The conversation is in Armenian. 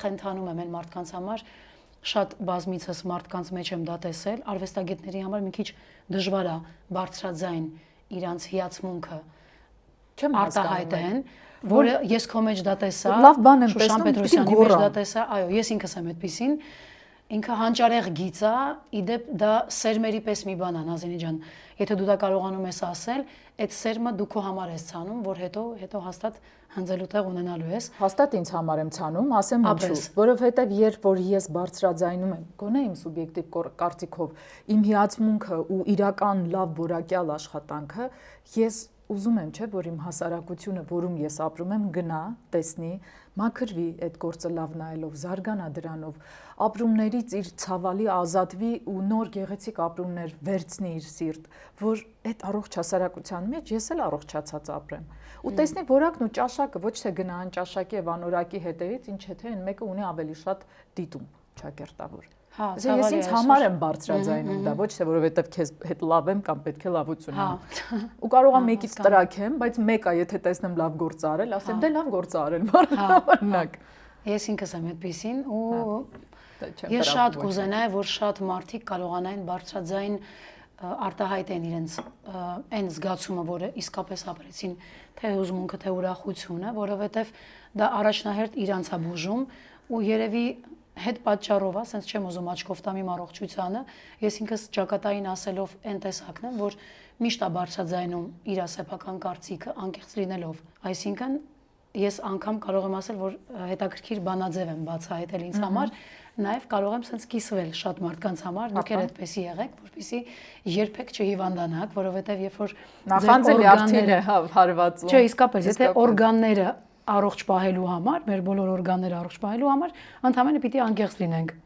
Խենթանում եմ այն մարդկանց համար, շատ բազմիցս մարդկանց մեջ եմ դա տեսել, արվեստագետների համար մի քիչ դժվար է բարձրաձայն իրանց հիացմունքը արտահայտեն, որը ես քո մեջ դա տեսա, Շուշան Պետրոսյանի մեջ դա տեսա, այո, ես ինքս եմ այդպեսին, ինքը հանճարեղ գիծ է, իդեպ դա սերմերի պես մի բան է, Նազինի ջան, եթե դու դա կարողանում ես ասել, այդ սերմը դու քո համար ես ցանում, որ հետո հաստատ հնձելու տեղ ունենալու ես։ Հաստատ ինձ համար եմ ցանում, ասեմ ինչու, որովհետև երբ որ ես բարձրաձայնում եմ, գոնե իմ սուբյեկտիվ կարծիքով, իմ հիացմունքը ու իրական լավ որակյալ աշխատանքը, ես ուզում եմ, չէ, որ իմ հասարակությունը, որում ես ապրում եմ, գնա, տեսնի, մաքրվի այդ գործը լավ նայելով, զարգանա դրանով, ապրումներից իր ցավալի ազատվի ու նոր գեղեցիկ ապրումներ վերցնի իր սիրտ, որ այդ առողջ հասարակության մեջ ես էլ առողջացած ապրեմ։ Ու տեսնի որակն ու ճաշակը, ոչ թե գնա այն ճաշակի եւ անորակի հետևից, ինչ թե այն մեկը ունի ավելի շատ դիտում, ճակերտավոր։ Ես ինձ համար եմ բարձրաձայնում դա, ոչ թե որովհետև քեզ հետ լավ եմ կամ պետք է լավություն եմ։ Ու կարող եմ մեկից տրաքեմ, բայց մեկը եթե տեսնեմ լավ գործ արել, ասեմ դե լավ գործ արել, բառնակ։ Ես ինքս եմ այդպեսին ու ես շատ կուզենայի, որ շատ մարդիկ կարողանային բարձրաձայն արտահայտեն իրենց այն զգացումը, որը իսկապես ապրեցին, թե հուզմունքը, թե ուրախությունը, որովհետև դա առաջնահերթ իրանց է բուժում ու երևի հետ պատճառով, ասենց չեմ ուզում աչքով տամ իմ առողջությանը, ես ինքս ճակատային ասելով այն տեսակն եմ, որ միշտ է բարձրաձայնում իր սեփական կարծիքը անկեղծ լինելով։ Այսինքն ես անգամ կարող եմ ասել, որ հետաքրքիր բանաձև եմ բացահայտել ինձ համար, նաև կարող եմ սենց կիսվել շատ մարդկանց համար, դուք էլ այդպեսի եղեք, որպեսզի երբեք չհիվանդանաք, որովհետև երբ որ նախանձելի արդին է հարվածում։ Չէ, իսկապես, եթե օրգանները առողջ պահելու համար, մեր բոլոր օրգանները առողջ պահելու համար, ընդհանրապես պիտի անկեղծ լինենք։